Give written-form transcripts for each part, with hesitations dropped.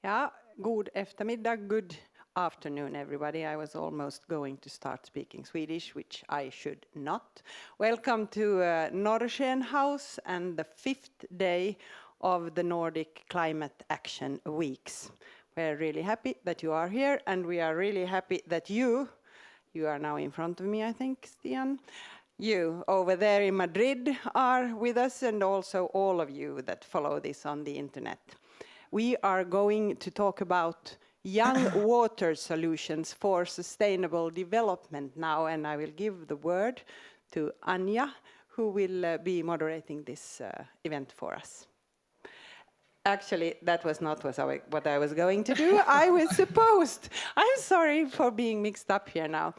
Yeah, good eftermiddag, good afternoon, everybody. I was almost going to start speaking Swedish, which I should not. Welcome to Nordic House and the 5th day of the Nordic Climate Action Weeks. We're really happy that you are here, and we are really happy that you are now in front of me, I think, Stian. You over there in Madrid are with us, and also all of you that follow this on the internet. We are going to talk about young water solutions for sustainable development now, and I will give the word to Anja, who will be moderating this event for us. Actually, that was not what I was going to do. I was supposed. I'm sorry for being mixed up here now.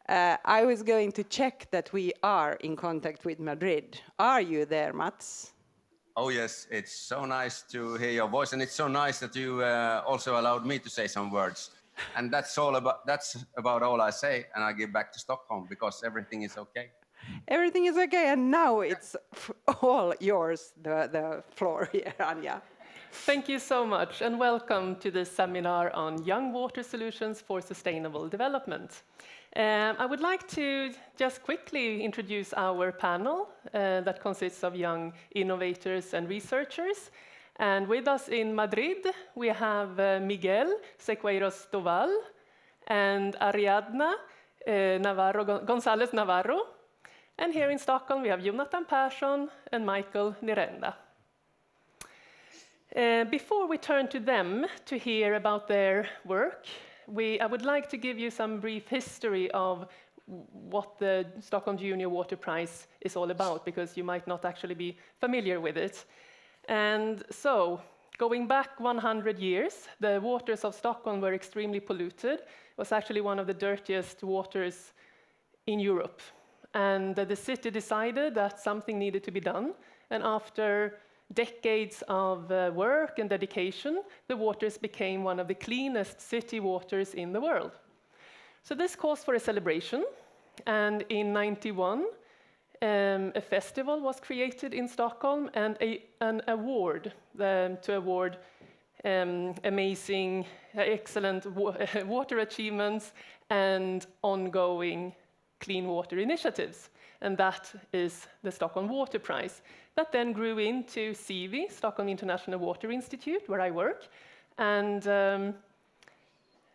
I was going to check that we are in contact with Madrid. Are you there, Mats? Oh yes, it's so nice to hear your voice, and it's so nice that you also allowed me to say some words. And that's about all I say, and I give back to Stockholm because everything is okay. Everything is okay, and now it's all yours, the floor here, Anja. Thank you so much, and welcome to this seminar on young water solutions for sustainable development. I would like to just quickly introduce our panel that consists of young innovators and researchers. And with us in Madrid, we have Miguel Siqueiros and Ariadna González Navarro. And here in Stockholm, we have Jonathan Persson and Michael Nirenda. Before we turn to them to hear about their work, I would like to give you some brief history of what the Stockholm Junior Water Prize is all about, because you might not actually be familiar with it. And so, going back 100 years, the waters of Stockholm were extremely polluted. It was actually one of the dirtiest waters in Europe. And the city decided that something needed to be done. And after decades of work and dedication, the waters became one of the cleanest city waters in the world. So this calls for a celebration, and in '91, a festival was created in Stockholm and an award to award amazing, excellent water achievements and ongoing clean water initiatives. And that is the Stockholm Water Prize. That then grew into SIVI, Stockholm International Water Institute, where I work, and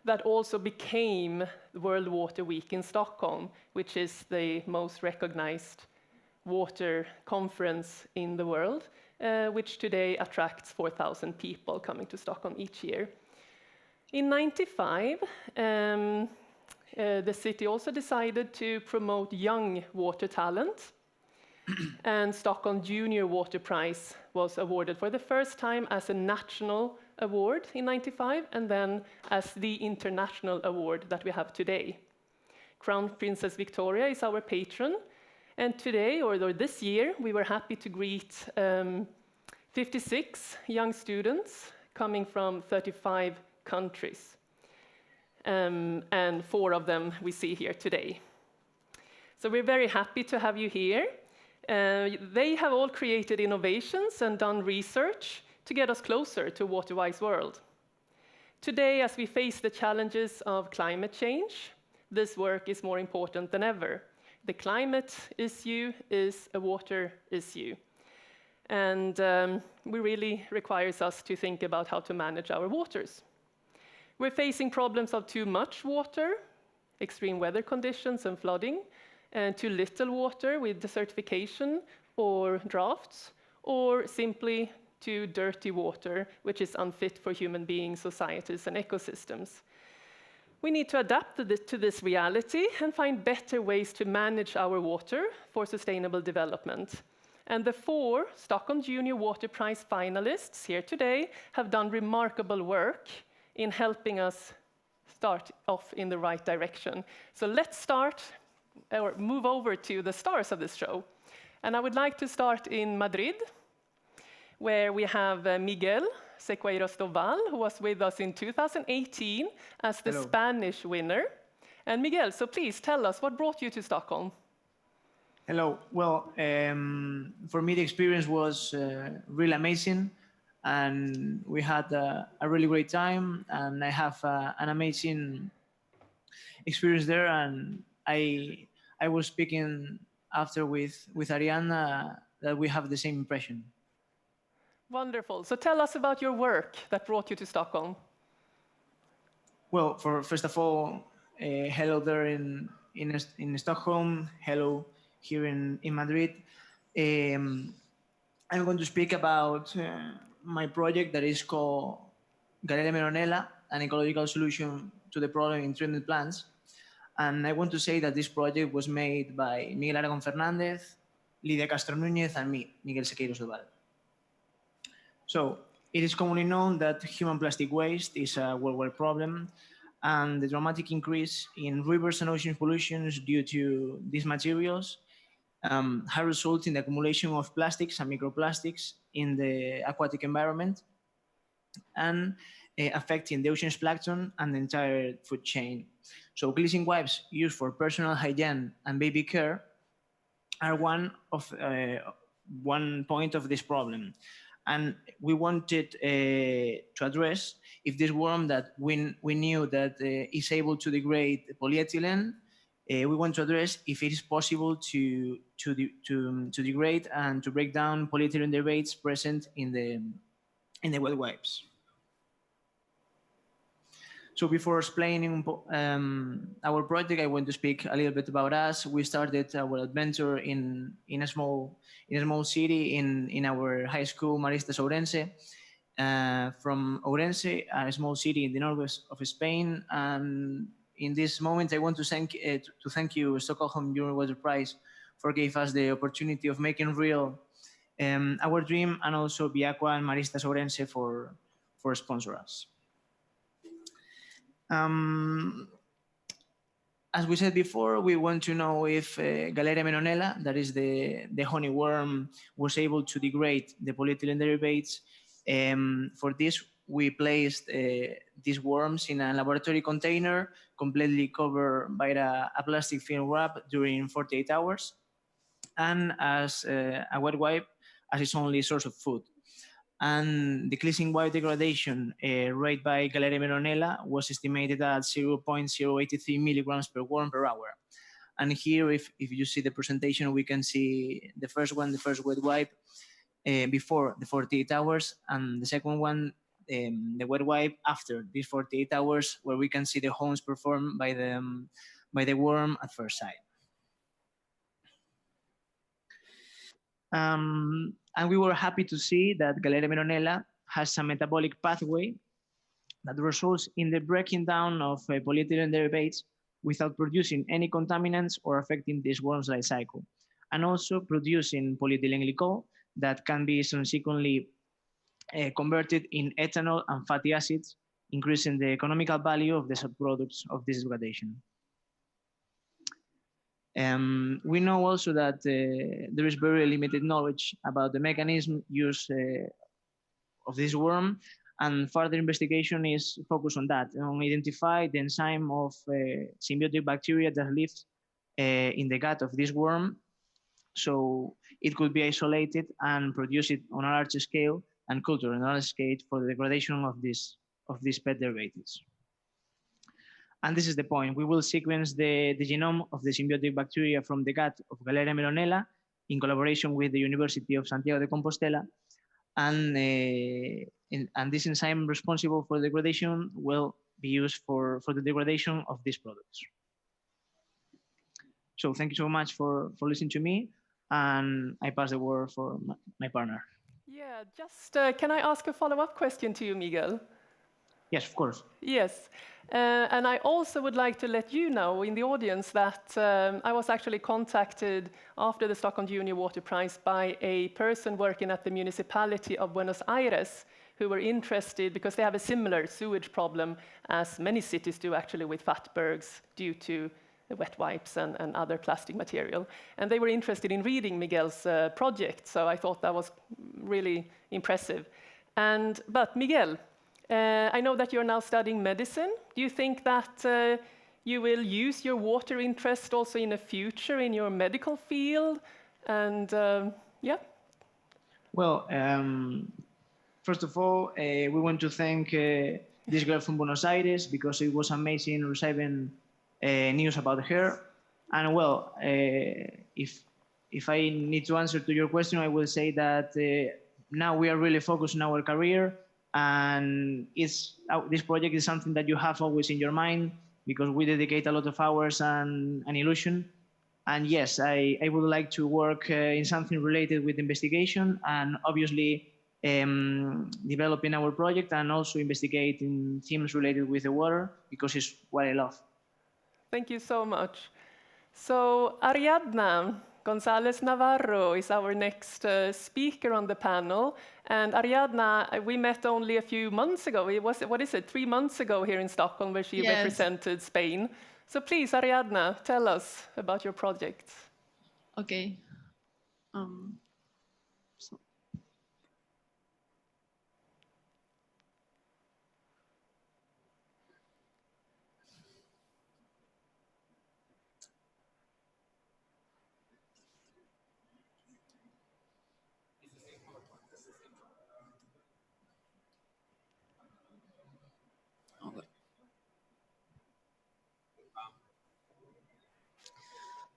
that also became the World Water Week in Stockholm, which is the most recognized water conference in the world, which today attracts 4,000 people coming to Stockholm each year. In '95, the city also decided to promote young water talent, and Stockholm Junior Water Prize was awarded for the first time as a national award in '95, and then as the international award that we have today. Crown Princess Victoria is our patron, and today, or this year, we were happy to greet 56 young students coming from 35 countries. And 4 of them we see here today. So we're very happy to have you here. They have all created innovations and done research to get us closer to a water-wise world. Today, as we face the challenges of climate change, this work is more important than ever. The climate issue is a water issue. And it really requires us to think about how to manage our waters. We're facing problems of too much water, extreme weather conditions and flooding, and too little water with desertification or droughts, or simply too dirty water, which is unfit for human beings, societies, and ecosystems. We need to adapt to this reality and find better ways to manage our water for sustainable development. And the 4 Stockholm Junior Water Prize finalists here today have done remarkable work in helping us start off in the right direction. So let's start, or move over to the stars of this show. And I would like to start in Madrid, where we have Miguel Siqueiros, who was with us in 2018 as the Spanish winner. And Miguel, so please tell us, what brought you to Stockholm? Hello. Well, for me, the experience was really amazing. and we had a really great time, and I have an amazing experience there. And I was speaking after with Ariadna that we have the same impression. Wonderful. So tell us about your work that brought you to Stockholm. Well, first of all, hello there in Stockholm. Hello here in Madrid. Um, I'm going to speak about my project that is called Galeria Meronella, an ecological solution to the problem in treatment plants. And I want to say that this project was made by Miguel Aragon Fernandez, Lidia Castro Núñez, and me, Miguel Siqueiros. So it is commonly known that human plastic waste is a worldwide problem, and the dramatic increase in rivers and ocean pollution due to these materials have resulted in the accumulation of plastics and microplastics in the aquatic environment and affecting the ocean's plankton and the entire food chain. So cleansing wipes used for personal hygiene and baby care are one point of this problem. And we wanted to address if this worm that we knew that is able to degrade polyethylene, we want to address if it is possible to degrade and to break down polyethylene derivatives present in the wet wipes. So before explaining our project, I want to speak a little bit about us. We started our adventure in a small city in our high school, Maristas Ourense. From Ourense, a small city in the northwest of Spain. And in this moment, I want to thank you, Stockholm Junior Water Prize, for giving us the opportunity of making real our dream, and also Viacqua and Maristas Ourense for sponsor us. As we said before, we want to know if Galeria Meronella, that is the honey worm, was able to degrade the polyethylene derivatives. For this, we placed these worms in a laboratory container, completely covered by a plastic film wrap during 48 hours, and as a wet wipe as its only source of food. And the cleansing wipe degradation rate by Galeria Meronella was estimated at 0.083 milligrams per worm per hour. And here, if you see the presentation, we can see the first wet wipe before the 48 hours, and the second one, the wet wipe after these 48 hours, where we can see the homes performed by the worm at first sight. And we were happy to see that Galeria Meronella has a metabolic pathway that results in the breaking down of polyethylene derivatives without producing any contaminants or affecting this worm's life cycle, and also producing polyethylene glycol that can be subsequently converted in ethanol and fatty acids, increasing the economical value of the subproducts of this degradation. We know also that there is very limited knowledge about the mechanism used of this worm, and further investigation is focused on that, on identify the enzyme of symbiotic bacteria that lives in the gut of this worm, so it could be isolated and produce it on a large scale and culture on a large scale for the degradation of these pet derivatives. And this is the point. We will sequence the genome of the symbiotic bacteria from the gut of Galeria Meronella in collaboration with the University of Santiago de Compostela. And this enzyme responsible for degradation will be used for the degradation of these products. So thank you so much for listening to me. And I pass the word for my partner. Yeah, just can I ask a follow-up question to you, Miguel? Yes, of course. Yes, and I also would like to let you know in the audience that I was actually contacted after the Stockholm Junior Water Prize by a person working at the municipality of Buenos Aires who were interested, because they have a similar sewage problem as many cities do actually with fatbergs due to the wet wipes and other plastic material. And they were interested in reading Miguel's project, so I thought that was really impressive. But Miguel, I know that you're now studying medicine. Do you think that you will use your water interest also in the future in your medical field? And yeah. Well, First of all, we want to thank this girl from Buenos Aires because it was amazing receiving news about her. And well, if I need to answer to your question, I will say that now we are really focused on our career, and this project is something that you have always in your mind because we dedicate a lot of hours and illusion. And yes, I would like to work in something related with investigation and obviously developing our project and also investigating themes related with the water because it's what I love. Thank you so much. So Ariadna Gonzalez Navarro is our next speaker on the panel. And Ariadna, we met only a few months ago. It was, 3 months ago here in Stockholm where she represented Spain. So please, Ariadna, tell us about your project. Okay.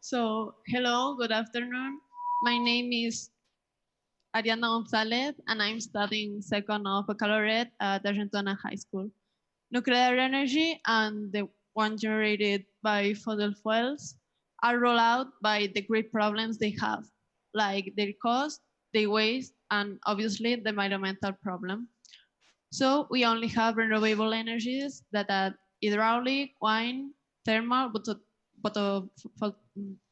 So, hello, good afternoon. My name is Ariadna Gonzalez, and I'm studying second of baccalaureate at Argentina High School. Nuclear energy and the one generated by fossil fuels are rolled out by the great problems they have, like their cost, their waste, and obviously the environmental problem. So we only have renewable energies that are hydraulic, wind, thermal,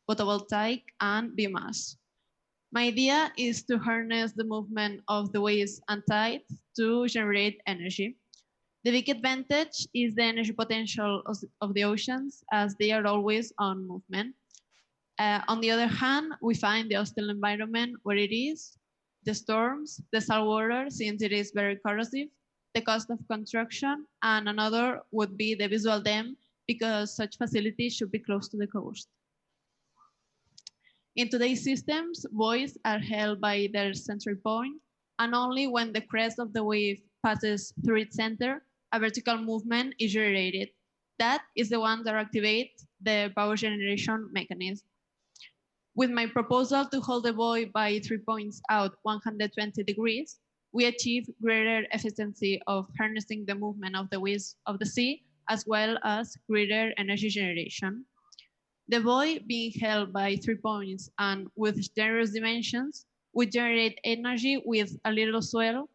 photovoltaic, and biomass. My idea is to harness the movement of the waves and tides to generate energy. The big advantage is the energy potential of the oceans as they are always on movement. On the other hand, we find the hostile environment where it is, the storms, the salt water, since it is very corrosive, the cost of construction, and another would be the visual dam because such facilities should be close to the coast. In today's systems, buoys are held by their central point, and only when the crest of the wave passes through its center, a vertical movement is generated. That is the one that activates the power generation mechanism. With my proposal to hold the buoy by 3 points out 120 degrees, we achieve greater efficiency of harnessing the movement of the waves of the sea, as well as greater energy generation. The buoy being held by 3 points and with generous dimensions, we generate energy with a little swell,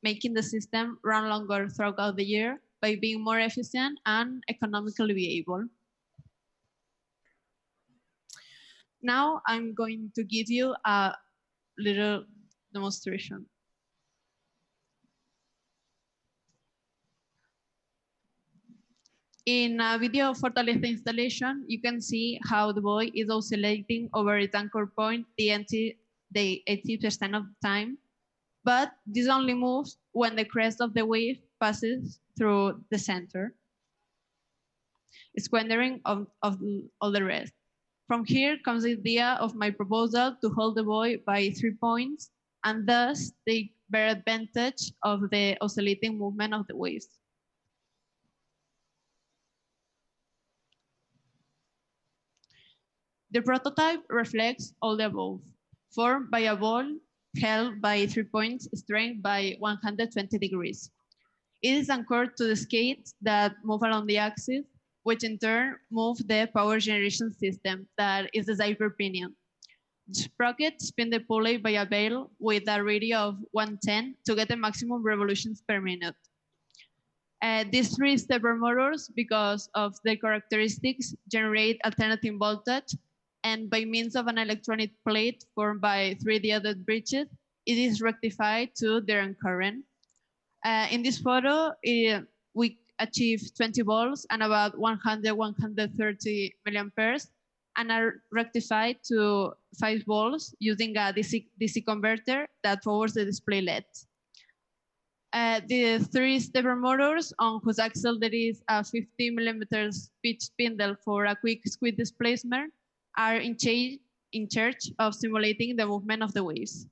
making the system run longer throughout the year by being more efficient and economically viable. Now I'm going to give you a little demonstration. In a video of Fortaleza installation, you can see how the buoy is oscillating over its anchor point the 80% of the time, but this only moves when the crest of the wave passes through the center, squandering of all the rest. From here comes the idea of my proposal to hold the buoy by 3 points and thus take better advantage of the oscillating movement of the waves. The prototype reflects all the above, formed by a ball held by 3 points, strength by 120 degrees. It is anchored to the skates that move along the axis, which in turn move the power generation system that is the diaper pinion. The sprocket spin the pulley by a bale with a radius of 110 to get the maximum revolutions per minute. These 3 stepper motors, because of their characteristics, generate alternating voltage, and by means of an electronic plate formed by 3 diode bridges, it is rectified to their current. In this photo, we achieve 20 volts and about 130 milliamperes, and are rectified to 5 volts using a DC converter that powers the display LED. The 3 stepper motors on whose axle there is a 50 millimeters pitch spindle for a quick squeeze displacement are in charge of simulating the movement of the waves.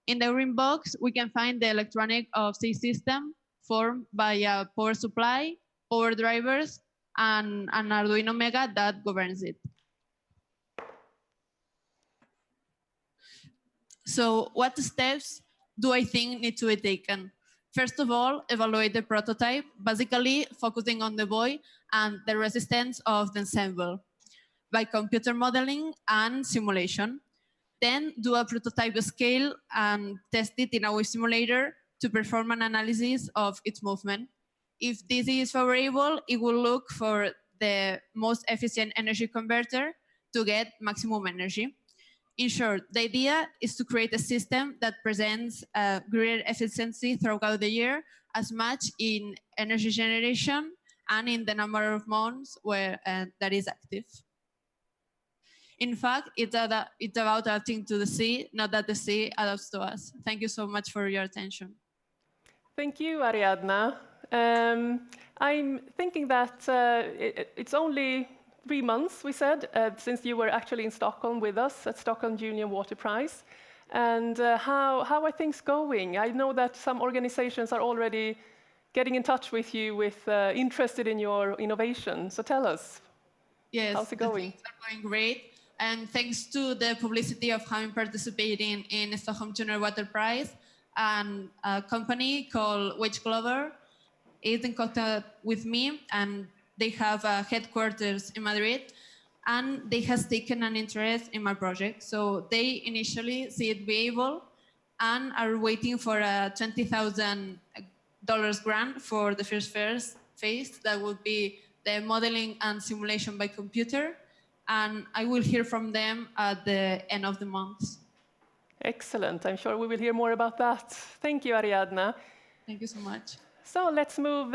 In the green box, we can find the electronic of sea system formed by a power supply, power drivers, and an Arduino Mega that governs it. So what steps do I think need to be taken? First of all, evaluate the prototype, basically focusing on the buoy and the resistance of the ensemble by computer modeling and simulation. Then do a prototype scale and test it in our simulator to perform an analysis of its movement. If this is favorable, it will look for the most efficient energy converter to get maximum energy. In short, the idea is to create a system that presents greater efficiency throughout the year, as much in energy generation and in the number of months where that is active. In fact, it's about adapting to the sea, not that the sea adapts to us. Thank you so much for your attention. Thank you, Ariadna. I'm thinking that it's only 3 months, we said, since you were actually in Stockholm with us at Stockholm Junior Water Prize. And how are things going? I know that some organizations are already getting in touch with you, interested in your innovation. So tell us, yes, how's it going? Things are going great. And thanks to the publicity of having participated in Stockholm Junior Water Prize, and a company called Wedge Glover is in contact with me, and they have a headquarters in Madrid, and they has taken an interest in my project. So they initially see it viable and are waiting for a $20,000 grant for the first phase. That would be the modeling and simulation by computer. And I will hear from them at the end of the month. Excellent. I'm sure we will hear more about that. Thank you, Ariadna. Thank you so much. So let's move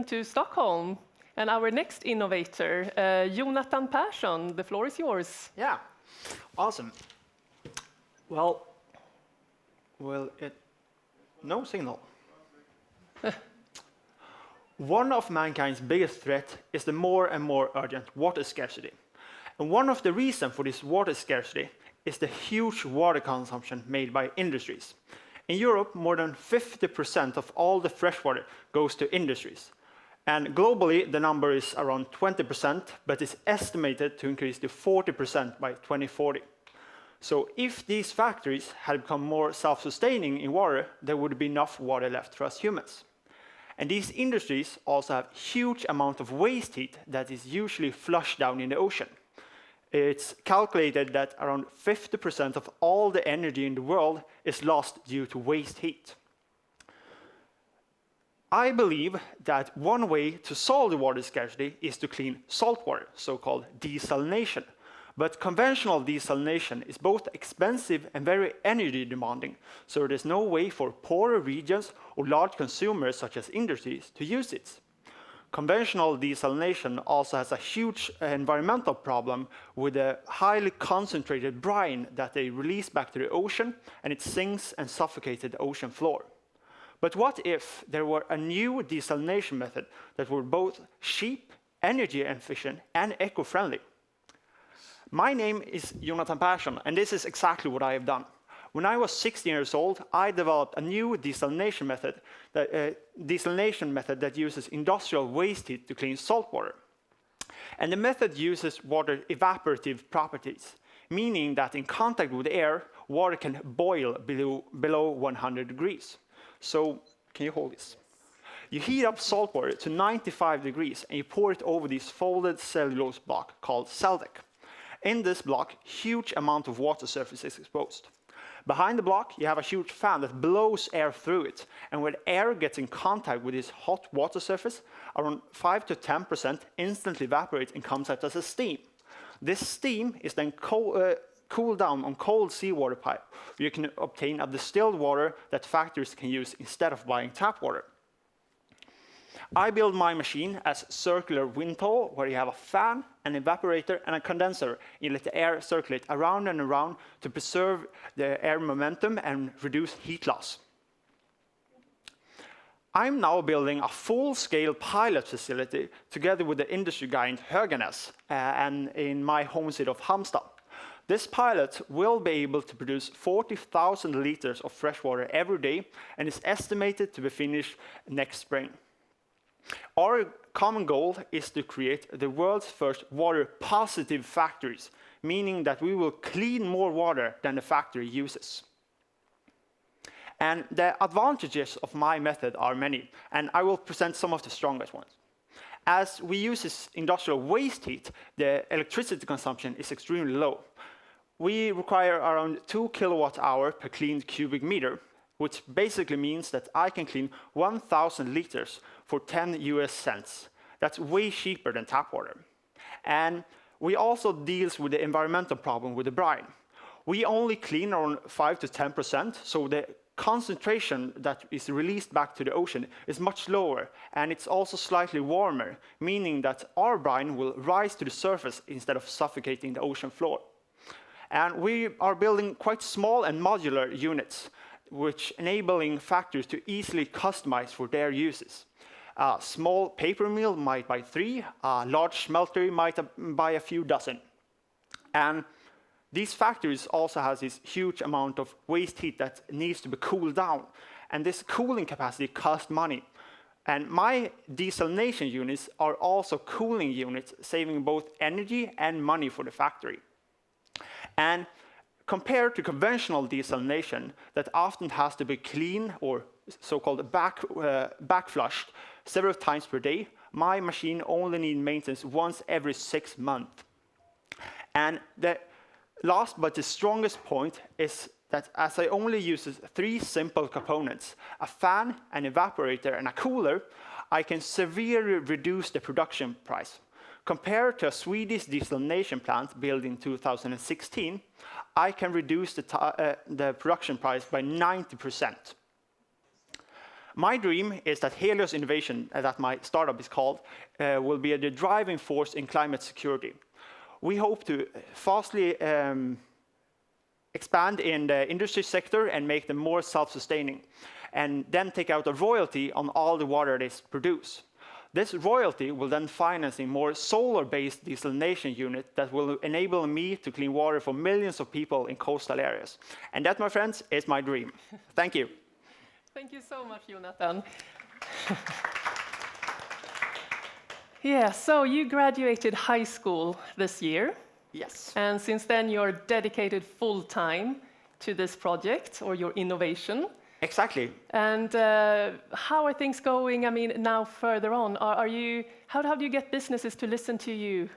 to Stockholm. And our next innovator, Jonathan Persson, the floor is yours. Yeah, awesome. Well, no signal. One of mankind's biggest threats is the more and more urgent water scarcity. And one of the reasons for this water scarcity is the huge water consumption made by industries. In Europe, more than 50% of all the fresh water goes to industries. And globally, the number is around 20%, but is estimated to increase to 40% by 2040. So if these factories had become more self-sustaining in water, there would be enough water left for us humans. And these industries also have huge amount of waste heat that is usually flushed down in the ocean. It's calculated that around 50% of all the energy in the world is lost due to waste heat. I believe that one way to solve the water scarcity is to clean salt water, so-called desalination. But conventional desalination is both expensive and very energy demanding, so there's no way for poorer regions or large consumers such as industries to use it. Conventional desalination also has a huge environmental problem with a highly concentrated brine that they release back to the ocean, and it sinks and suffocates the ocean floor. But what if there were a new desalination method that were both cheap, energy efficient, and eco-friendly? My name is Jonathan Persson, and this is exactly what I have done. When I was 16 years old, I developed a new desalination method that uses industrial waste heat to clean salt water. And the method uses water evaporative properties, meaning that in contact with air, water can boil below 100 degrees. So, can you hold this? You heat up salt water to 95 degrees and you pour it over this folded cellulose block called cell deck. In this block, huge amount of water surface is exposed. Behind the block, you have a huge fan that blows air through it. And when air gets in contact with this hot water surface, around 5 to 10% instantly evaporates and comes out as a steam. This steam is then cooled down on cold seawater pipe, where you can obtain a distilled water that factories can use instead of buying tap water. I build my machine as circular wind tunnel, where you have a fan, an evaporator, and a condenser. You let the air circulate around and around to preserve the air momentum and reduce heat loss. I'm now building a full-scale pilot facility together with the industry giant Höganäs and in my home city of Halmstad. This pilot will be able to produce 40,000 liters of fresh water every day and is estimated to be finished next spring. Our common goal is to create the world's first water-positive factories, meaning that we will clean more water than the factory uses. And the advantages of my method are many, and I will present some of the strongest ones. As we use this industrial waste heat, the electricity consumption is extremely low. We require around 2 kilowatt-hour per cleaned cubic meter, which basically means that I can clean 1,000 liters for 10 US cents. That's way cheaper than tap water. And we also deal with the environmental problem with the brine. We only clean around 5 to 10%, so the concentration that is released back to the ocean is much lower, and it's also slightly warmer, meaning that our brine will rise to the surface instead of suffocating the ocean floor. And we are building quite small and modular units, which enabling factories to easily customize for their uses. A small paper mill might buy 3, a large smelter might buy a few dozen. And these factories also have this huge amount of waste heat that needs to be cooled down. And this cooling capacity costs money. And my desalination units are also cooling units, saving both energy and money for the factory. And compared to conventional desalination that often has to be clean or so-called backflushed several times per day, my machine only needs maintenance once every 6 months. And the last but the strongest point is that as I only use 3 simple components, a fan, an evaporator, and a cooler, I can severely reduce the production price. Compared to a Swedish desalination plant built in 2016, I can reduce the production price by 90%. My dream is that Helios Innovation, that my startup is called, will be the driving force in climate security. We hope to fastly expand in the industry sector and make them more self-sustaining, and then take out a royalty on all the water they produce. This royalty will then finance a more solar-based desalination unit that will enable me to clean water for millions of people in coastal areas. And that, my friends, is my dream. Thank you. Thank you so much, Jonathan. Yeah, so you graduated high school this year. Yes. And since then, you're dedicated full-time to this project or your innovation. Exactly. And how are things going? I mean, now further on, how do you get businesses to listen to you?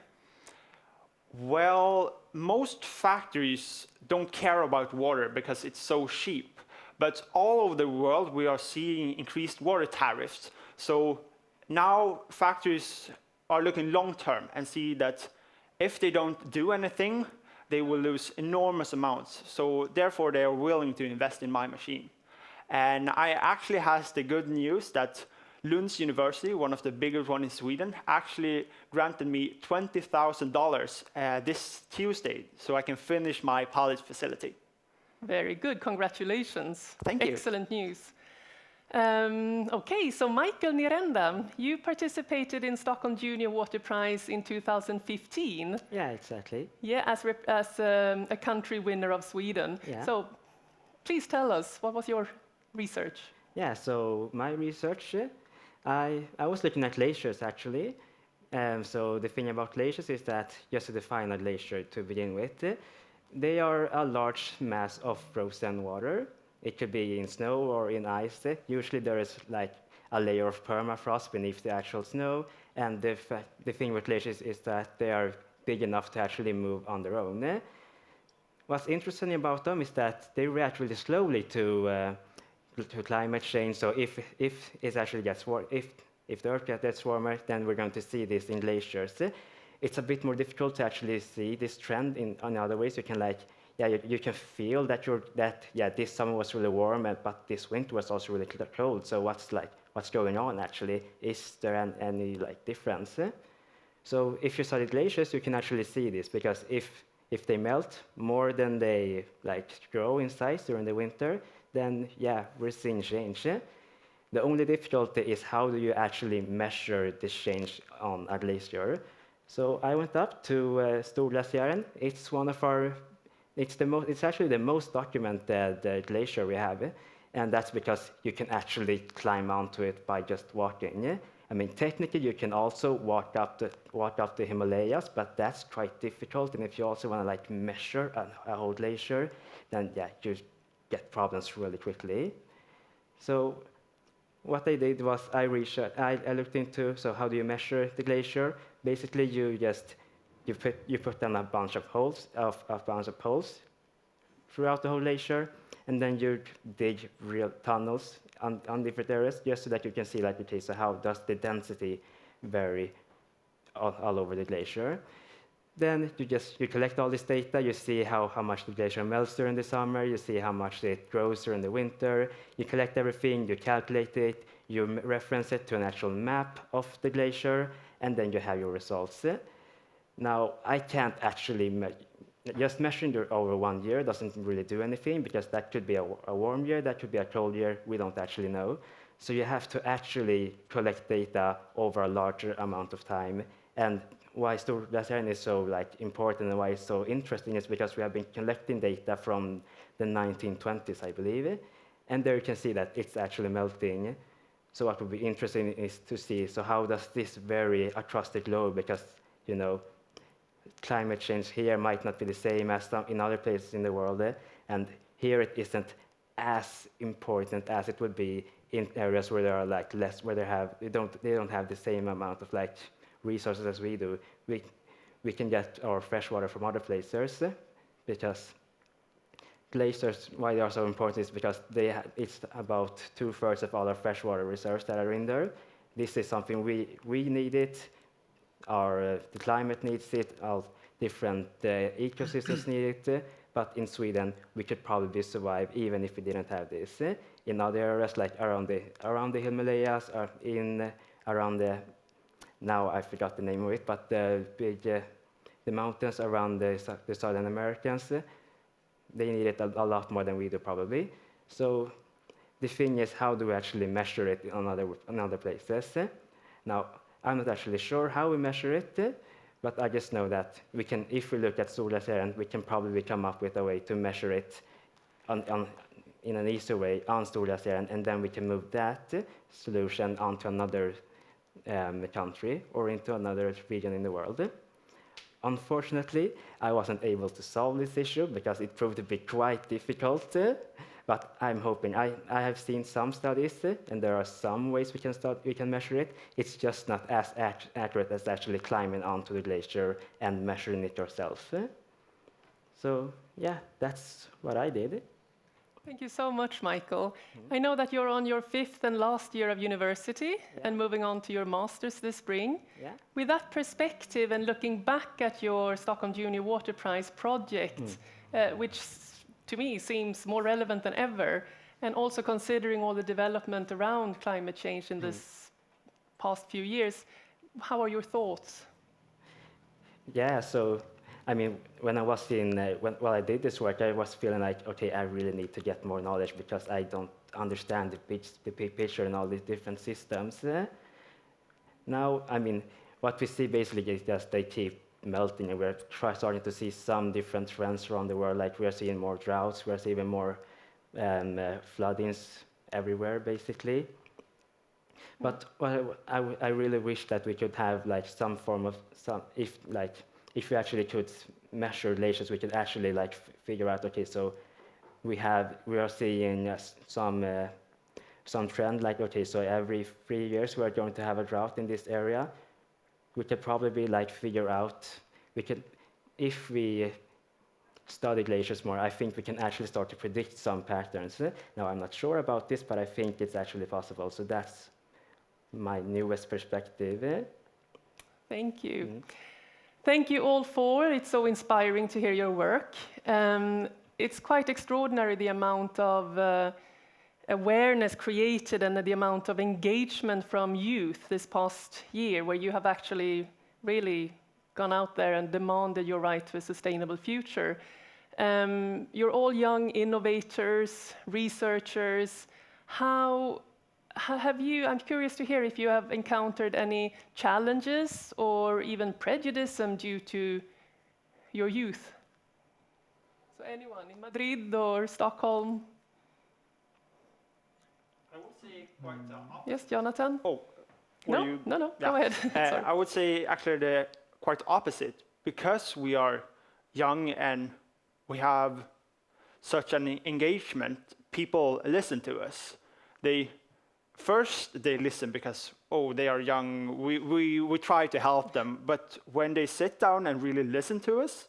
Well, most factories don't care about water because it's so cheap. But all over the world, we are seeing increased water tariffs. So now factories are looking long-term and see that if they don't do anything, they will lose enormous amounts. So therefore, they are willing to invest in my machine. And I actually has the good news that Lund University, one of the biggest ones in Sweden, actually granted me $20,000 this Tuesday, so I can finish my pilot facility. Very good, congratulations. Thank you. Excellent news. Okay, so Michael Nirenda, you participated in Stockholm Junior Water Prize in 2015. Yeah, exactly. Yeah, as a country winner of Sweden. Yeah. So please tell us, what was your research? Yeah, so my research, I was looking at glaciers actually. So the thing about glaciers is that, just to define a glacier to begin with, they are a large mass of frozen water. It could be in snow or in ice. Usually there is like a layer of permafrost beneath the actual snow. And the thing with glaciers is that they are big enough to actually move on their own. What's interesting about them is that they react really slowly to climate change. So if it actually gets warm, if the Earth gets warmer, then we're going to see this in glaciers. It's a bit more difficult to actually see this trend in other ways. You can you can feel that this summer was really warm, but this winter was also really cold. So what's going on actually? Is there any difference? So if you study glaciers, you can actually see this, because if they melt more than they grow in size during the winter, then we're seeing change. The only difficulty is how do you actually measure this change on a glacier? So I went up to Storglaciären. It's one of our It's actually the most documented glacier we have, and that's because you can actually climb onto it by just walking. I mean, technically, you can also walk up the Himalayas, but that's quite difficult. And if you also want to like measure a whole glacier, then yeah, you get problems really quickly. So what I did was I looked into, so how do you measure the glacier? Basically, you put down a bunch of holes throughout the whole glacier, and then you dig real tunnels on different areas, just so that you can see, like, okay, so how does the density vary all over the glacier? Then you collect all this data, you see how much the glacier melts during the summer, you see how much it grows during the winter, you collect everything, you calculate it, you reference it to an actual map of the glacier, and then you have your results. Now, I can't actually just measuring over 1 year doesn't really do anything, because that could be a warm year, that could be a cold year, we don't actually know. So you have to actually collect data over a larger amount of time. And why Stora Slättberget is so important and why it's so interesting is because we have been collecting data from the 1920s, I believe, and there you can see that it's actually melting. So what would be interesting is to see, so how does this vary across the globe? Because, you know, climate change here might not be the same as in other places in the world, and here it isn't as important as it would be in areas where there are less, where they don't have the same amount of resources as we do. We can get our fresh water from other places, because glaciers, why they are so important is because it's about 2/3 of all our freshwater reserves that are in there. This is something we need it. The climate needs it, our different ecosystems need it, but in Sweden, we could probably survive even if we didn't have this. In other areas, like around the Himalayas, or around the, now I forgot the name of it, but the mountains around the Southern Americans, they need it a lot more than we do probably. So the thing is, how do we actually measure it in other places? Now, I'm not actually sure how we measure it, but I just know that we can, if we look at Stora Slättberget, we can probably come up with a way to measure it in an easier way on Stora Slättberget, and then we can move that solution onto another country or into another region in the world. Unfortunately, I wasn't able to solve this issue because it proved to be quite difficult. But I'm hoping. I have seen some studies, and there are some ways we can measure it. It's just not as accurate as actually climbing onto the glacier and measuring it yourself. So yeah, that's what I did. Thank you so much, Michael. I know that you're on your 5th and last year of university and moving on to your master's this spring. Yeah. With that perspective and looking back at your Stockholm Junior Water Prize project, which to me seems more relevant than ever, and also considering all the development around climate change in this past few years, how are your thoughts? Yeah, so I mean, when I was while I did this work, I was feeling like, okay, I really need to get more knowledge because I don't understand the big picture and all these different systems. Now, I mean, what we see basically is just they keep melting, and we're starting to see some different trends around the world. Like, we are seeing more droughts, we are seeing more floodings everywhere, basically. But I really wish that we could have some form of if we actually could measure glaciers, we could actually figure out, okay, so we are seeing some trend, okay, so every 3 years we are going to have a drought in this area. We could probably figure out, if we study glaciers more, I think we can actually start to predict some patterns. Now, I'm not sure about this, but I think it's actually possible. So that's my newest perspective. Thank you. Thank you all four. It's so inspiring to hear your work. It's quite extraordinary, the amount of awareness created and the amount of engagement from youth this past year, where you have actually really gone out there and demanded your right to a sustainable future. You're all young innovators, researchers. How have you, I'm curious to hear if you have encountered any challenges or even prejudice due to your youth. So anyone in Madrid or Stockholm? I would say quite Yes, Jonathan? Oh, No, go ahead. Sorry. I would say actually the quite opposite. Because we are young and we have such an engagement, people listen to us. They listen because, oh, they are young, we try to help them. But when they sit down and really listen to us,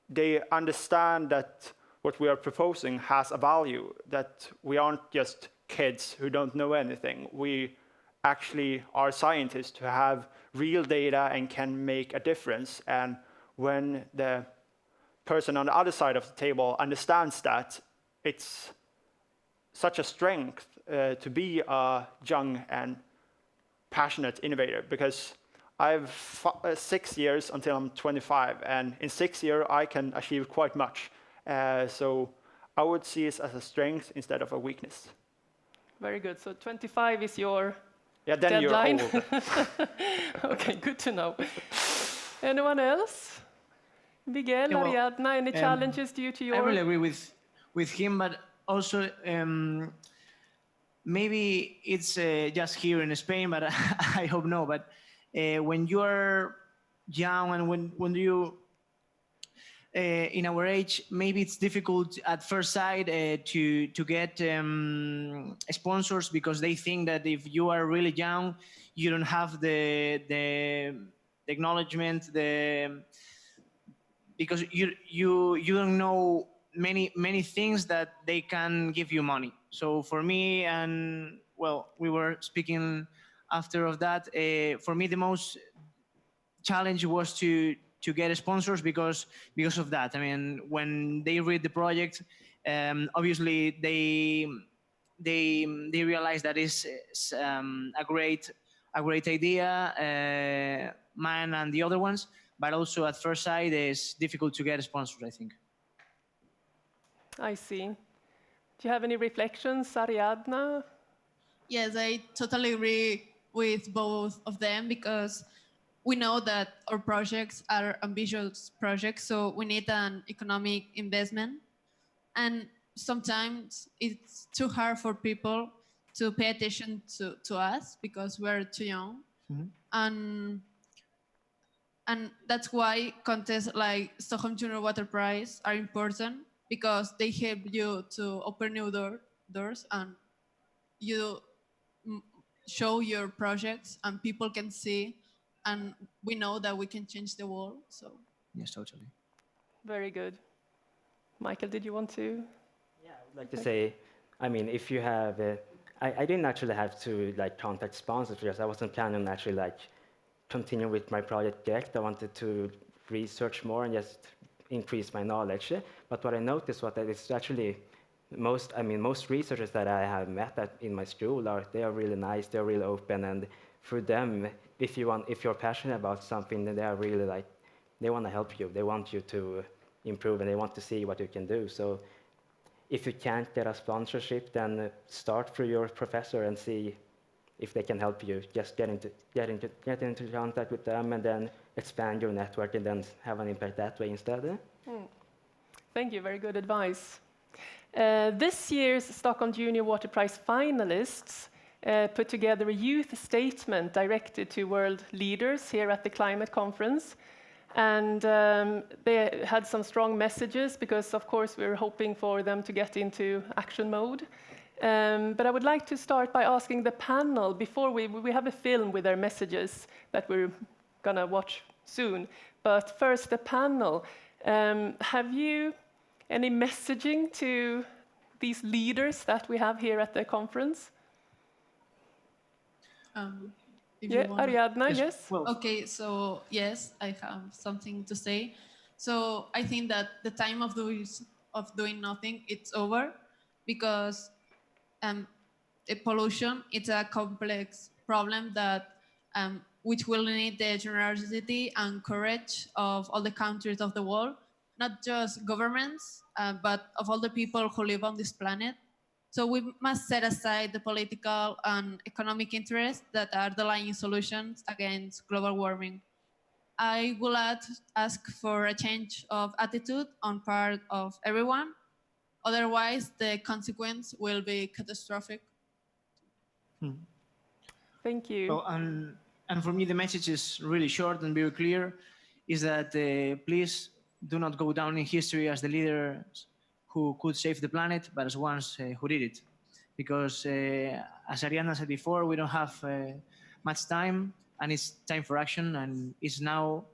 they understand that what we are proposing has a value, that we aren't just kids who don't know anything. We actually are scientists who have real data and can make a difference. And when the person on the other side of the table understands that, it's such a strength to be a young and passionate innovator, because I have 6 years until I'm 25, and in 6 years I can achieve quite much. So I would see it as a strength instead of a weakness. Very good. So 25 is your then deadline? You're old. Okay, good to know. Anyone else? Miguel, Yeah, well, Ariadna, any challenges due to your... I really agree with him, but also maybe it's just here in Spain, but I hope no. But when you are young and when you in our age, maybe it's difficult at first sight to get sponsors, because they think that if you are really young, you don't have the acknowledgement, because you don't know many things that they can give you money. So for me, and well, we were speaking after of that, for me the most challenge was to get sponsors because of that. I mean, when they read the project, obviously they realize that it's a great idea, mine and the other ones, but also at first sight it's difficult to get sponsors, I think. I see. Do you have any reflections, Ariadna? Yes, I totally agree with both of them, because we know that our projects are ambitious projects, so we need an economic investment. And sometimes it's too hard for people to pay attention to us because we're too young. Mm-hmm. And that's why contests like Stockholm Junior Water Prize are important, because they help you to open new doors, and you show your projects and people can see, and we know that we can change the world. So yes, totally. Very good. Michael, did you want to? Yeah, I would like to say, I mean, if you have, I didn't actually have to contact sponsors, because I wasn't planning on actually continue with my project yet. I wanted to research more and just increase my knowledge. But what I noticed was that it's actually most researchers that I have met in my school they are really nice, they're really open, and through them, if you're passionate about something, then they are really they want to help you, they want you to improve, and they want to see what you can do. So if you can't get a sponsorship, then start through your professor and see if they can help you. Just get into contact with them, and then expand your network, and then have an impact that way instead. Thank you, very good advice. This year's Stockholm Junior Water Prize finalists put together a youth statement directed to world leaders here at the climate conference. And they had some strong messages, because of course we're hoping for them to get into action mode. But I would like to start by asking the panel, before we have a film with their messages that we're gonna watch soon. But first, the panel, have you any messaging to these leaders that we have here at the conference? Ariadna, yes? Well, okay, so yes, I have something to say. So I think that the time of doing nothing, it's over, because pollution, it's a complex problem that which will need the generosity and courage of all the countries of the world, not just governments, but of all the people who live on this planet. So we must set aside the political and economic interests that are delaying solutions against global warming. I would ask for a change of attitude on part of everyone. Otherwise, the consequence will be catastrophic. Thank you. So, and for me, the message is really short and very clear, is that please do not go down in history as the leaders who could save the planet, but as ones who did it. Because as Ariadna said before, we don't have much time, and it's time for action, and it's now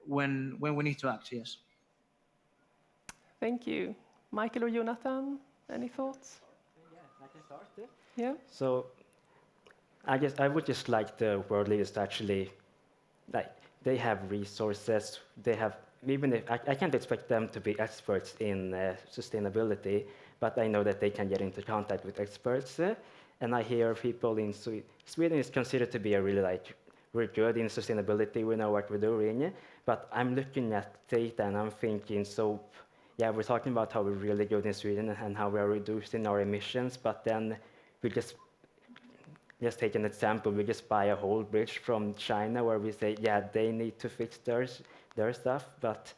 when we need to act, yes. Thank you. Michael or Jonathan, any thoughts? Yes, I can start. Yeah. So I would just like the world leaders to actually, like, they have resources, they have, even if, I can't expect them to be experts in sustainability, but I know that they can get into contact with experts. And I hear people in Sweden is considered to be a really, like, we're good in sustainability, we know what we're doing, but I'm looking at data and I'm thinking, so, yeah, we're talking about how we're really good in Sweden and how we're reducing our emissions, but then we just take an example, we just buy a whole bridge from China where we say, yeah, they need to fix their stuff, but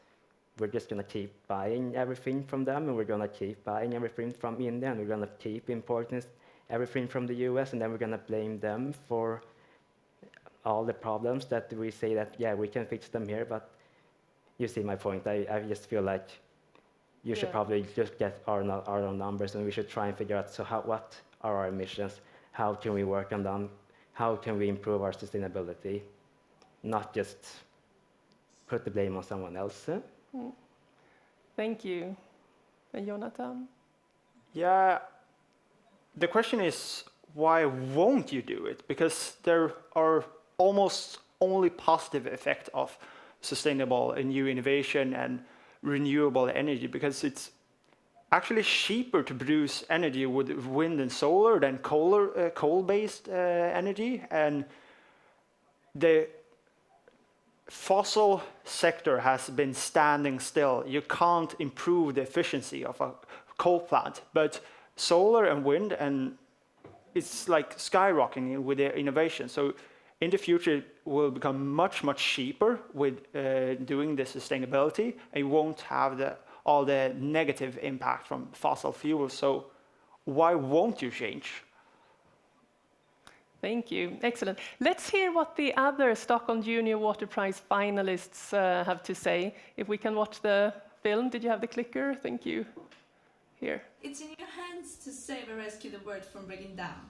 we're just going to keep buying everything from them, and we're going to keep buying everything from India, and we're going to keep importing everything from the US, and then we're going to blame them for all the problems that we say that, yeah, we can fix them here, but you see my point. I just feel like you should probably just get our own numbers, and we should try and figure out, so what are our emissions? How can we work on them? How can we improve our sustainability? Not just put the blame on someone else. Thank you. And Jonathan? Yeah, the question is, why won't you do it? Because there are almost only positive effects of sustainable and new innovation and renewable energy, because it's actually cheaper to produce energy with wind and solar than coal-based energy, and the fossil sector has been standing still. You can't improve the efficiency of a coal plant, but solar and wind, and it's like skyrocketing with their innovation. So in the future, it will become much, much cheaper with doing the sustainability, and you won't have all the negative impact from fossil fuels. So why won't you change? Thank you. Excellent. Let's hear what the other Stockholm Junior Water Prize finalists have to say. If we can watch the film. Did you have the clicker? Thank you. Here. It's in your hands to save and rescue the world from breaking down.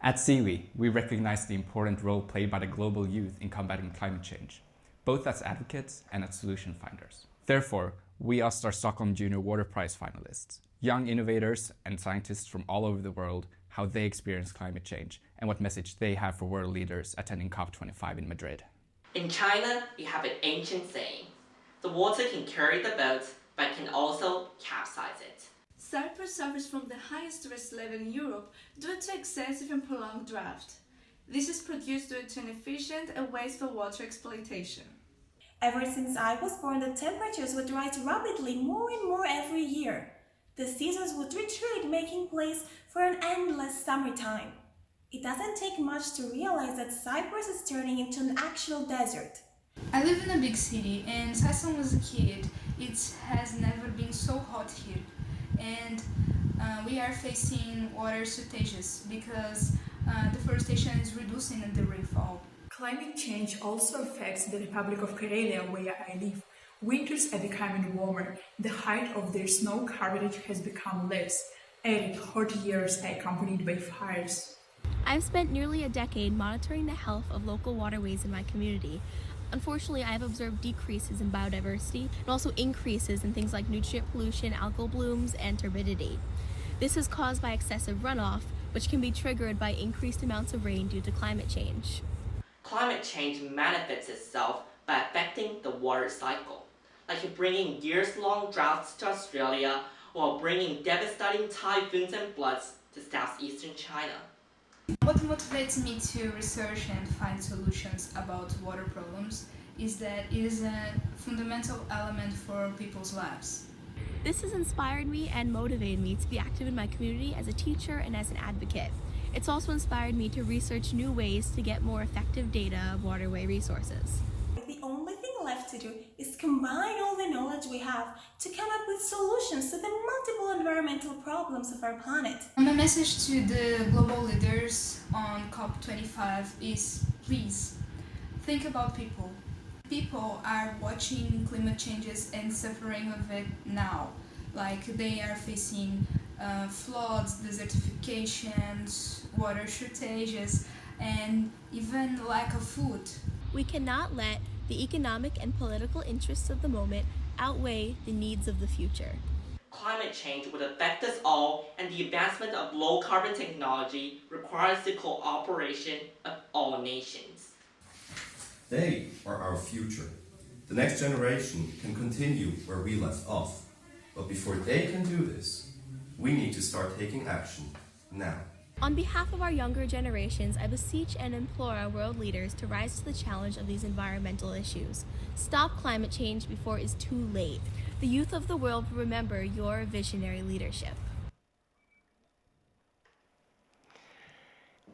At CIWI, we recognize the important role played by the global youth in combating climate change, both as advocates and as solution finders. Therefore, we asked our Stockholm Junior Water Prize finalists, young innovators and scientists from all over the world, how they experience climate change and what message they have for world leaders attending COP25 in Madrid. In China, we have an ancient saying, the water can carry the boat, but can also capsize it. Cyprus suffers from the highest stress level in Europe due to excessive and prolonged drought. This is produced due to inefficient and wasteful water exploitation. Ever since I was born, the temperatures would rise rapidly more and more every year. The seasons would retreat, making place for an endless summertime. It doesn't take much to realize that Cyprus is turning into an actual desert. I live in a big city, and since I was a kid, it has never been so hot here. And we are facing water shortages because deforestation is reducing the rainfall. Climate change also affects the Republic of Karelia, where I live. Winters are becoming warmer. The height of their snow coverage has become less, and hot years are accompanied by fires. I've spent nearly a decade monitoring the health of local waterways in my community. Unfortunately, I have observed decreases in biodiversity and also increases in things like nutrient pollution, algal blooms, and turbidity. This is caused by excessive runoff, which can be triggered by increased amounts of rain due to climate change. Climate change manifests itself by affecting the water cycle, like bringing years-long droughts to Australia or bringing devastating typhoons and floods to southeastern China. What motivates me to research and find solutions about water problems is that it is a fundamental element for people's lives. This has inspired me and motivated me to be active in my community as a teacher and as an advocate. It's also inspired me to research new ways to get more effective data of waterway resources. The only thing left to do is combine all the knowledge we have to come up with solutions to the multiple environmental problems of our planet. My message to the global leaders on COP25 is, please, think about people. People are watching climate changes and suffering of it now. Like they are facing floods, desertifications, water shortages, and even lack of food. We cannot let the economic and political interests of the moment outweigh the needs of the future. Climate change would affect us all, and the advancement of low-carbon technology requires the cooperation of all nations. They are our future. The next generation can continue where we left off. But before they can do this, we need to start taking action now. On behalf of our younger generations, I beseech and implore our world leaders to rise to the challenge of these environmental issues. Stop climate change before it is too late. The youth of the world will remember your visionary leadership.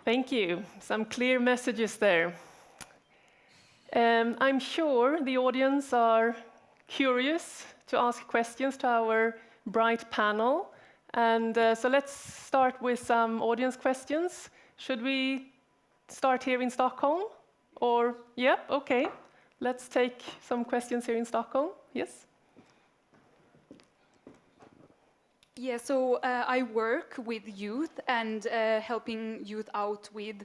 Thank you. Some clear messages there. I'm sure the audience are curious to ask questions to our bright panel. And so let's start with some audience questions. Should we start here in Stockholm? Or, yeah, okay. Let's take some questions here in Stockholm. Yes? Yeah, so I work with youth and helping youth out with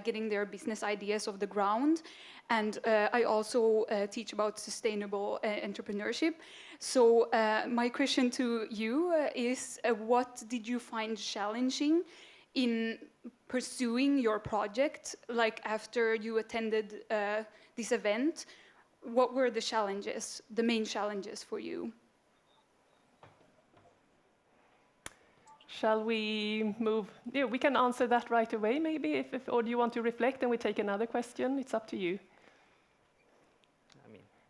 getting their business ideas off the ground. And I also teach about sustainable entrepreneurship. So my question to you is, what did you find challenging in pursuing your project? Like after you attended this event, what were the challenges, the main challenges for you? Shall we move? Yeah, we can answer that right away, maybe, or do you want to reflect and we take another question? It's up to you.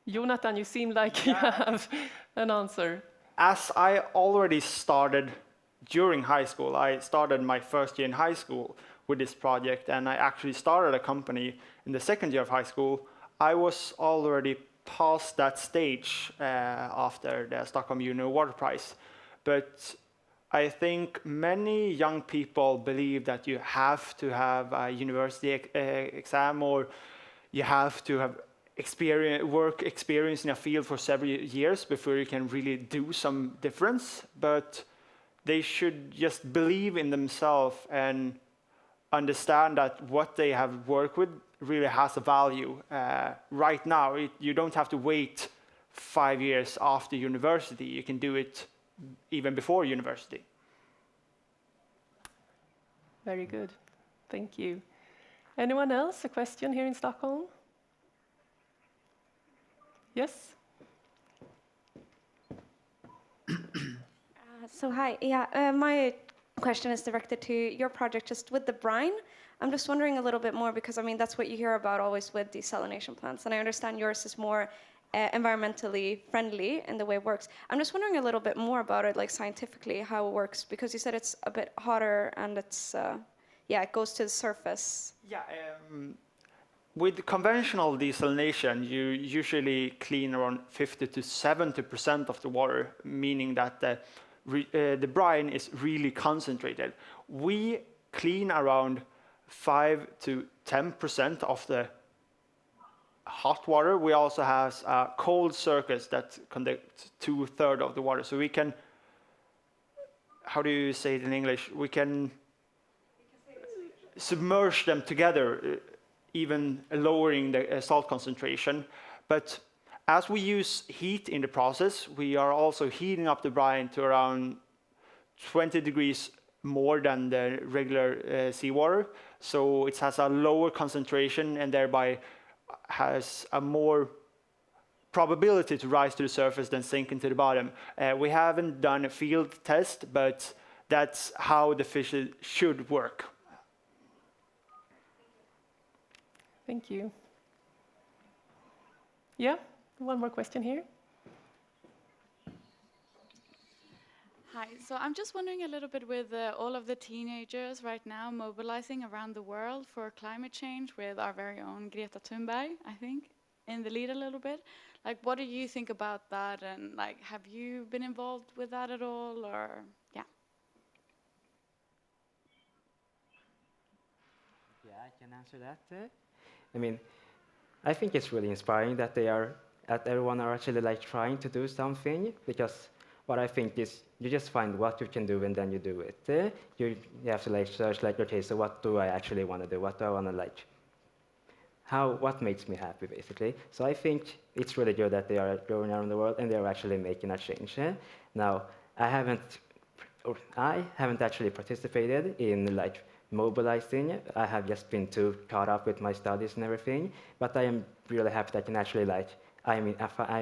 Jonathan, you seem like you have an answer. As I already started during high school, I started my first year in high school with this project, and I actually started a company in the second year of high school. I was already past that stage after the Stockholm Junior Water Prize. But I think many young people believe that you have to have a university exam, or you have to have work experience in a field for several years before you can really do some difference. But they should just believe in themselves and understand that what they have worked with really has a value. Right now, you don't have to wait 5 years after university. You can do it even before university. Very good. Thank you. Anyone else? A question here in Stockholm? Yes? So hi, yeah, my question is directed to your project just with the brine. I'm just wondering a little bit more because, I mean, that's what you hear about always with desalination plants. And I understand yours is more environmentally friendly in the way it works. I'm just wondering a little bit more about it, like scientifically, how it works, because you said it's a bit hotter and it's, yeah, it goes to the surface. Yeah, with conventional desalination, you usually clean around 50 to 70% of the water, meaning that the brine is really concentrated. We clean around 5 to 10% of the hot water. We also have cold circuits that conduct 2/3 of the water. So we can, how do you say it in English? We can submerge them together, even lowering the salt concentration. But as we use heat in the process, we are also heating up the brine to around 20 degrees more than the regular seawater. So it has a lower concentration and thereby has a more probability to rise to the surface than sinking to the bottom. We haven't done a field test, but that's how the fish should work. Thank you. Yeah, one more question here. Hi, so I'm just wondering a little bit with all of the teenagers right now mobilizing around the world for climate change with our very own Greta Thunberg, I think, in the lead a little bit. Like, what do you think about that? And like, have you been involved with that at all or, yeah? Yeah, I can answer that. I mean, I think it's really inspiring that that everyone are actually like trying to do something, because what I think is you just find what you can do and then you do it. You have to like search like, okay, so what do I actually want to do? What do I want to like? What makes me happy, basically. So I think it's really good that they are going around the world and they're actually making a change. Now, I haven't actually participated in like mobilizing. I have just been too caught up with my studies and everything. But I am really happy that I can actually like, I'm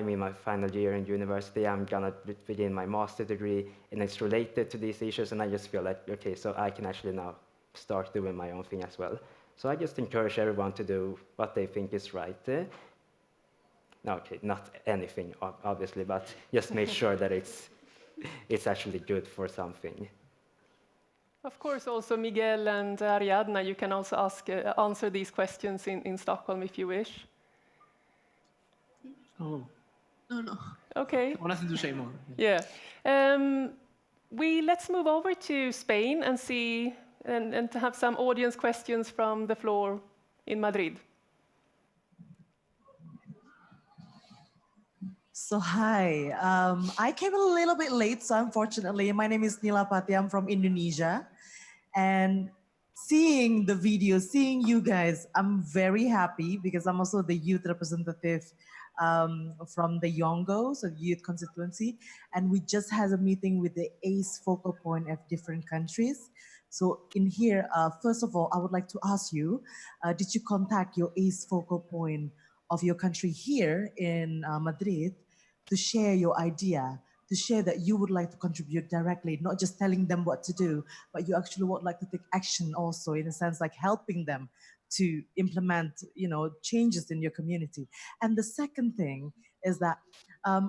in my final year in university. I'm gonna begin my master degree, and it's related to these issues. And I just feel like, okay, so I can actually now start doing my own thing as well. So I just encourage everyone to do what they think is right. No, okay, not anything, obviously, but just make sure that it's actually good for something. Of course, also Miguel and Ariadna, you can also answer these questions in Stockholm if you wish. Oh. No. Okay. Nothing to say more. Yeah. Let's move over to Spain and see and to have some audience questions from the floor in Madrid. So hi, I came a little bit late, so unfortunately, my name is Nila Pati, I'm from Indonesia. And seeing the video, seeing you guys, I'm very happy because I'm also the youth representative from the Yongo, so youth constituency. And we just had a meeting with the ACE focal point of different countries. So in here, first of all, I would like to ask you, did you contact your ACE focal point of your country here in Madrid to share your idea, to share that you would like to contribute directly, not just telling them what to do, but you actually would like to take action also, in a sense, like helping them to implement, changes in your community. And the second thing is that,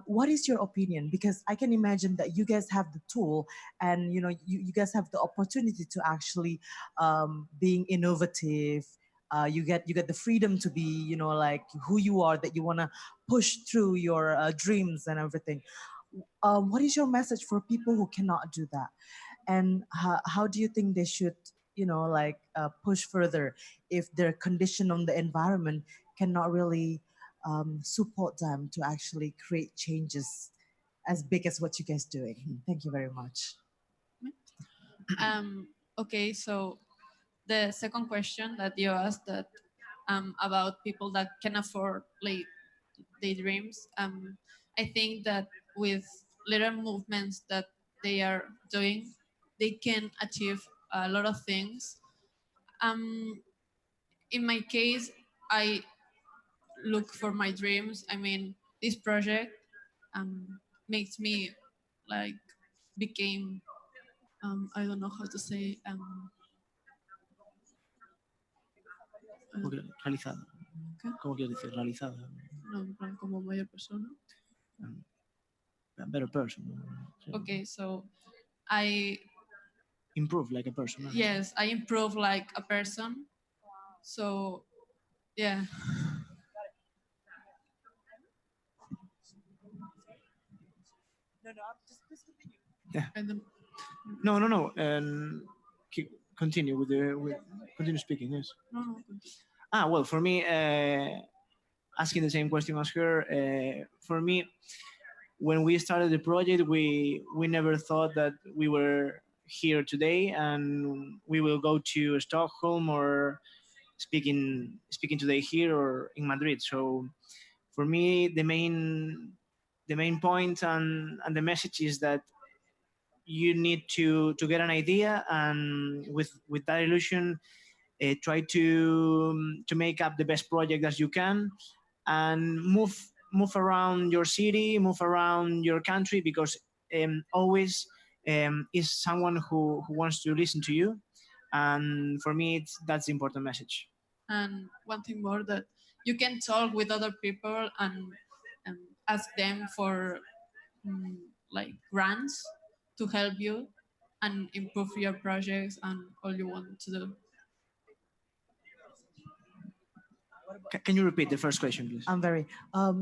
what is your opinion? Because I can imagine that you guys have the tool, and you guys have the opportunity to actually being innovative. You get the freedom to be, like who you are, that you want to push through your dreams and everything. What is your message for people who cannot do that? And how do you think they should, push further if their condition on the environment cannot really support them to actually create changes as big as what you guys doing? Thank you very much. Okay, so the second question that you asked that about people that can afford like their dreams, I think that with little movements that they are doing, they can achieve a lot of things. In my case, I look for my dreams. I mean, this project makes me like became I don't know how to say Realizada. ¿Qué? ¿Cómo quieres decir? Realizada. No, en plan como mayor persona. A better person. Okay, so I Improve like a person. yes, I improve like a person. So yeah. Yeah. No. Continue with continue speaking. Yes. No. Well, for me, asking the same question as her. For me, when we started the project, we never thought that we were here today and we will go to Stockholm or speaking today here or in Madrid. So for me, the main point and the message is that you need to get an idea, and with that illusion, try to make up the best project as you can, and move around your city, move around your country, because always is someone who wants to listen to you. And for me, that's the important message. And one thing more, that you can talk with other people and ask them for like grants to help you and improve your projects and all you want to do. Can you repeat the first question, please? I'm very.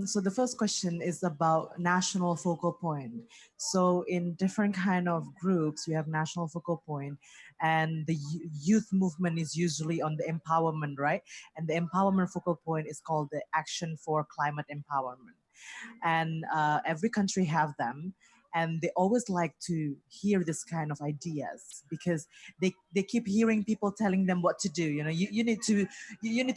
So the first question is about national focal point. So in different kind of groups, you have national focal point, and the youth movement is usually on the empowerment, right? And the empowerment focal point is called the Action for Climate Empowerment. And every country have them, and they always like to hear this kind of ideas because they keep hearing people telling them what to do. You need to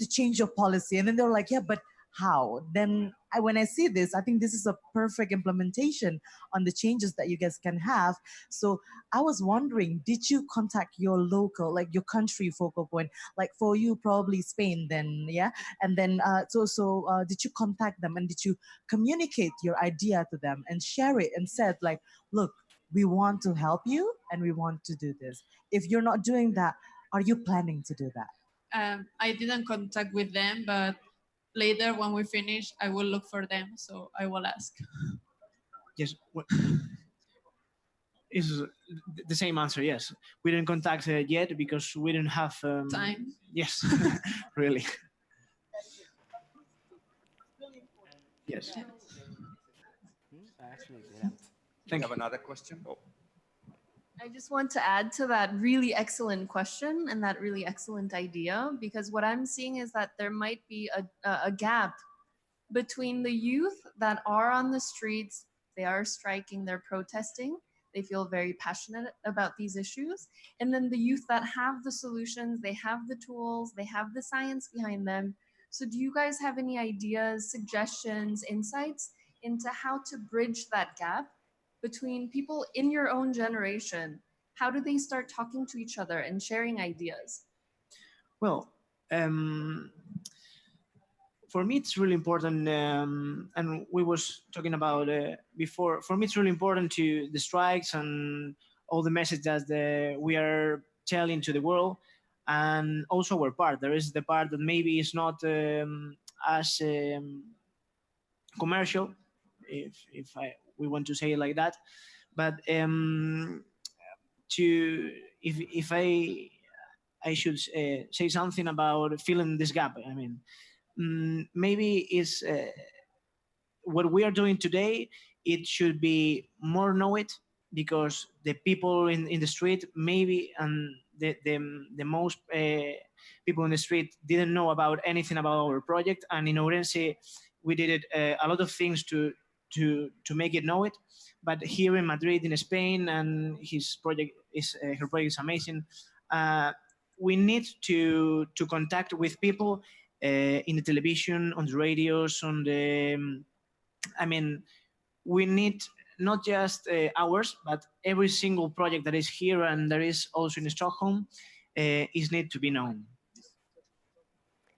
change your policy, and then they're like, yeah, but how? Then when I see this, I think this is a perfect implementation on the changes that you guys can have. So I was wondering, did you contact your local, like your country focal point? Like for you, probably Spain then, yeah? And then, did you contact them and did you communicate your idea to them and share it and said like, look, we want to help you and we want to do this. If you're not doing that, are you planning to do that? I didn't contact with them, but later when we finish, I will look for them, so I will ask. Yes. Is the same answer, yes. We didn't contact yet because we didn't have time. Yes, really. Yes. I actually didn't. Thank you. Have another question? Oh. I just want to add to that really excellent question and that really excellent idea, because what I'm seeing is that there might be a gap between the youth that are on the streets, they are striking, they're protesting, they feel very passionate about these issues, and then the youth that have the solutions, they have the tools, they have the science behind them. So do you guys have any ideas, suggestions, insights into how to bridge that gap between people in your own generation? How do they start talking to each other and sharing ideas? Well, for me, it's really important, and we was talking about before, for me, it's really important to the strikes and all the messages that we are telling to the world, and also our part. There is the part that maybe is not as commercial, if we want to say it like that, but if I should say something about filling this gap, I mean, maybe is what we are doing today, it should be more known, because the people in the street maybe, and the most people in the street didn't know about anything about our project, and in Ourense we did a lot of things to make it know it. But here in Madrid, in Spain, and her project is amazing. We need to contact with people in the television, on the radios, on the. I mean, we need not just ours, but every single project that is here and there is also in Stockholm is need to be known.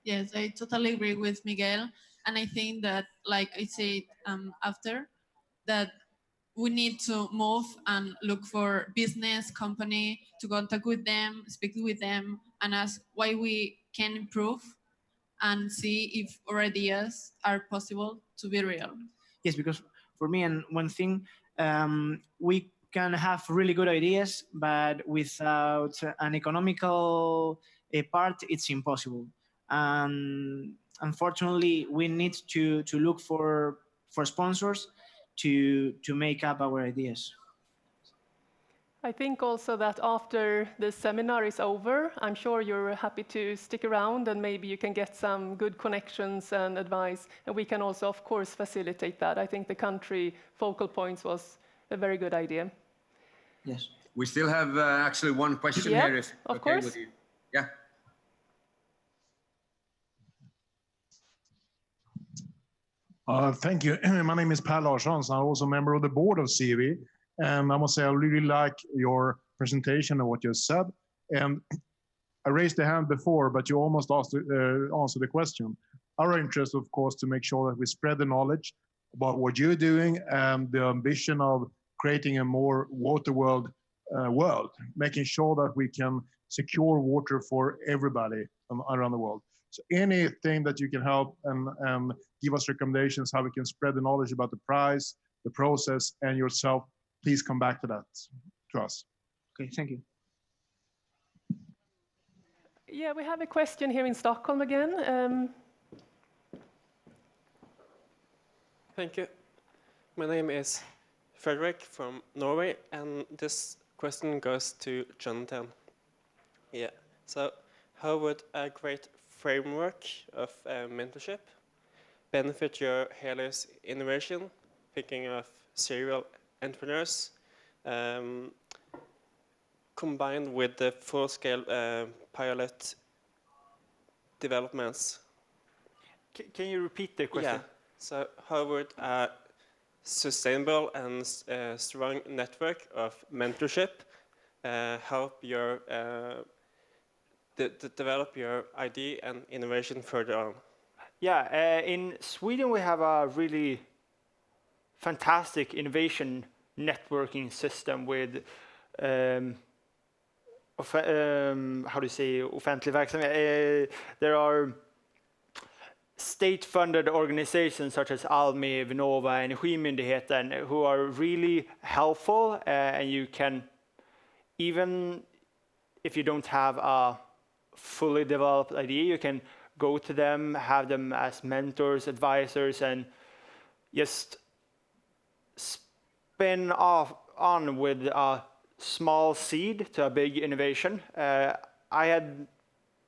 Yes, I totally agree with Miguel. And I think that, like I said after, that we need to move and look for business, company, to contact with them, speak with them, and ask why we can improve and see if our ideas are possible to be real. Yes, because for me, and one thing, we can have really good ideas, but without an economical part, it's impossible. Unfortunately, we need to look for sponsors to make up our ideas. I think also that after the seminar is over, I'm sure you're happy to stick around and maybe you can get some good connections and advice. And we can also, of course, facilitate that. I think the country focal points was a very good idea. Yes. We still have actually one question here. If of okay course. With you. Yeah. Thank you. My name is Per Larsson. I'm also a member of the board of CV. And I must say, I really like your presentation and what you said. And I raised the hand before, but you almost answered the question. Our interest, of course, to make sure that we spread the knowledge about what you're doing and the ambition of creating a more water world, making sure that we can secure water for everybody around the world. So anything that you can help and give us recommendations how we can spread the knowledge about the price, the process, and yourself please come back to that to us. Okay, thank you. Yeah, we have a question here in Stockholm again. Thank you. My name is Frederick from Norway, and this question goes to Jonathan. Yeah. So, how would a great framework of mentorship benefit your hairless innovation? Thinking of serial entrepreneurs, combined with the full-scale pilot developments. Can you repeat the question? Yeah. So how would a sustainable and strong network of mentorship help your develop your idea and innovation further on? Yeah, in Sweden we have a really fantastic innovation networking system with how do you say offentlig verksamhet? There are state-funded organizations such as Almi, Vinnova, Energimyndigheten who are really helpful, and you can, even if you don't have a fully developed idea, you can go to them, have them as mentors, advisors, and just spin off on with a small seed to a big innovation.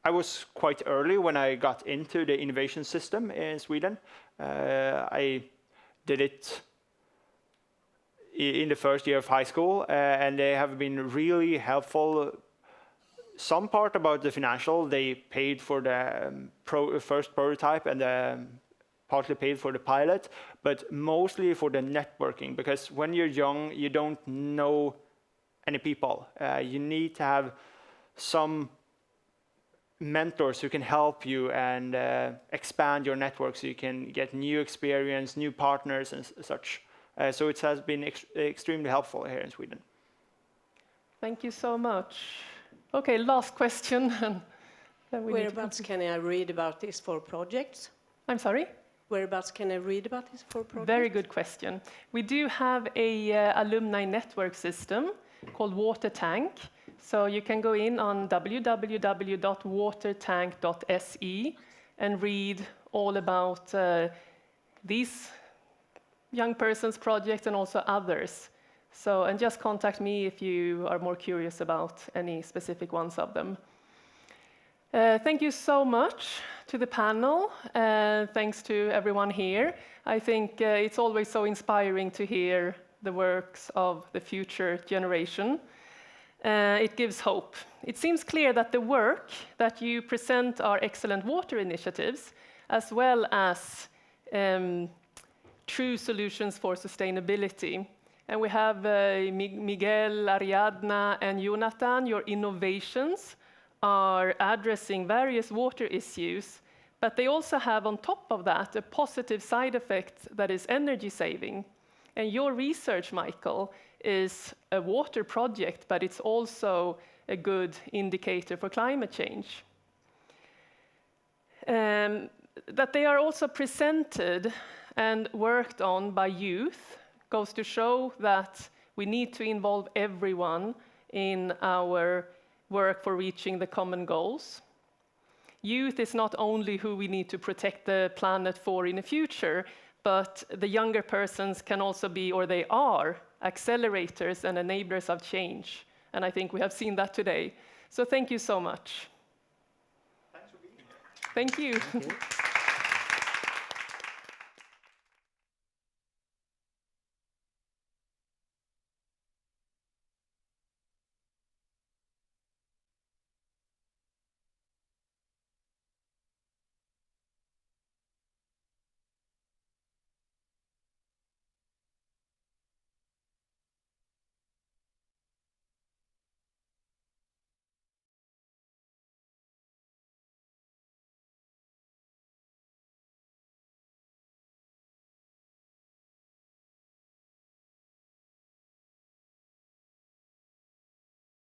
I was quite early when I got into the innovation system in Sweden. I did it in the first year of high school, and they have been really helpful. Some part about the financial, they paid for the first prototype and partly paid for the pilot, but mostly for the networking, because when you're young, you don't know any people. You need to have some mentors who can help you and expand your network so you can get new experience, new partners and such. So it has been extremely helpful here in Sweden. Thank you so much. Okay, last question. Whereabouts can I read about this for projects? I'm sorry? Whereabouts can I read about this for projects? Very good question. We do have a alumni network system called Water Tank. So you can go in on www.watertank.se and read all about these young persons' projects and also others. So, and just contact me if you are more curious about any specific ones of them. Thank you so much to the panel. Thanks to everyone here. I think it's always so inspiring to hear the works of the future generation. It gives hope. It seems clear that the work that you present are excellent water initiatives, as well as true solutions for sustainability. And we have Miguel, Ariadna, and Jonathan. Your innovations are addressing various water issues, but they also have on top of that a positive side effect that is energy saving. And your research, Michael, is a water project, but it's also a good indicator for climate change. That they are also presented and worked on by youth goes to show that we need to involve everyone in our work for reaching the common goals. Youth is not only who we need to protect the planet for in the future, but the younger persons can also be, or they are, accelerators and enablers of change. And I think we have seen that today. So thank you so much. Thanks for being here. Thank you. Thank you.